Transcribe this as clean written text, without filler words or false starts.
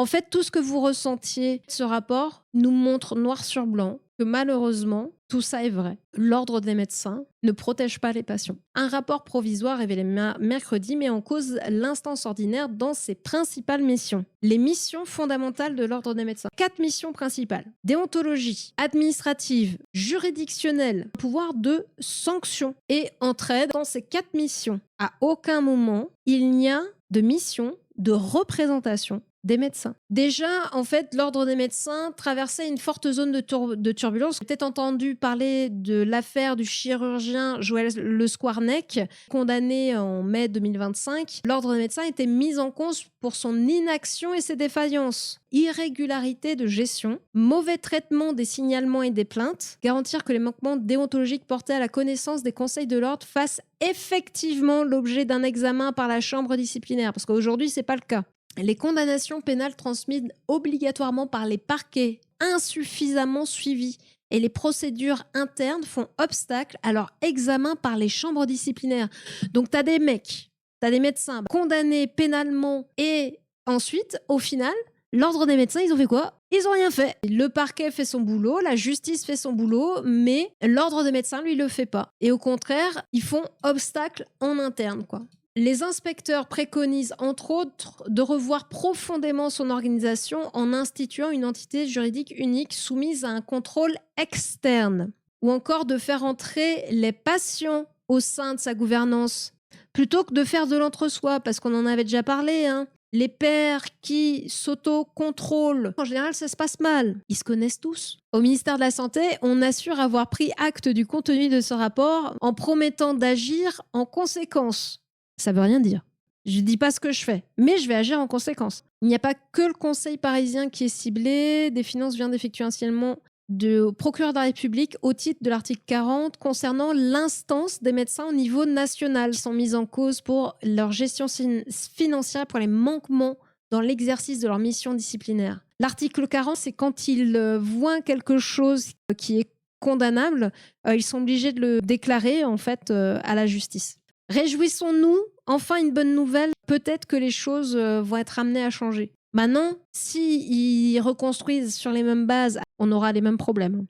En fait, tout ce que vous ressentiez, ce rapport nous montre noir sur blanc que malheureusement, tout ça est vrai. L'ordre des médecins ne protège pas les patients. Un rapport provisoire révélé mercredi met en cause l'instance ordinaire dans ses principales missions. Les missions fondamentales de l'ordre des médecins. 4 missions principales. Déontologie, administrative, juridictionnelle, pouvoir de sanction et entraide. Dans ces 4 missions, à aucun moment, il n'y a de mission de représentation des médecins. Déjà, en fait, l'ordre des médecins traversait une forte zone de turbulence. Vous avez peut-être entendu parler de l'affaire du chirurgien Joël Le Squarnec, condamné en mai 2025. L'ordre des médecins était mis en cause pour son inaction et ses défaillances. Irrégularité de gestion, mauvais traitement des signalements et des plaintes, garantir que les manquements déontologiques portés à la connaissance des conseils de l'ordre fassent effectivement l'objet d'un examen par la chambre disciplinaire, parce qu'aujourd'hui, c'est pas le cas. Les condamnations pénales transmises obligatoirement par les parquets, insuffisamment suivies, et les procédures internes font obstacle à leur examen par les chambres disciplinaires. Donc, t'as des médecins condamnés pénalement, et ensuite, au final, l'ordre des médecins, ils ont fait quoi? Ils ont rien fait. Le parquet fait son boulot, la justice fait son boulot, mais l'ordre des médecins, lui, le fait pas. Et au contraire, ils font obstacle en interne, quoi. Les inspecteurs préconisent, entre autres, de revoir profondément son organisation en instituant une entité juridique unique soumise à un contrôle externe, ou encore de faire entrer les patients au sein de sa gouvernance, plutôt que de faire de l'entre-soi, parce qu'on en avait déjà parlé, hein. Les pairs qui s'auto-contrôlent, en général, ça se passe mal. Ils se connaissent tous. Au ministère de la Santé, on assure avoir pris acte du contenu de ce rapport en promettant d'agir en conséquence. Ça veut rien dire. Je dis pas ce que je fais, mais je vais agir en conséquence. Il n'y a pas que le Conseil parisien qui est ciblé. Des Finances vient d'effectuer un signalement de procureur de la République au titre de l'article 40 concernant l'instance des médecins au niveau national. Ils sont mis en cause pour leur gestion financière, pour les manquements dans l'exercice de leur mission disciplinaire. L'article 40, c'est quand ils voient quelque chose qui est condamnable, ils sont obligés de le déclarer en fait à la justice. Réjouissons-nous, enfin une bonne nouvelle, peut-être que les choses vont être amenées à changer. Maintenant, s'ils reconstruisent sur les mêmes bases, on aura les mêmes problèmes.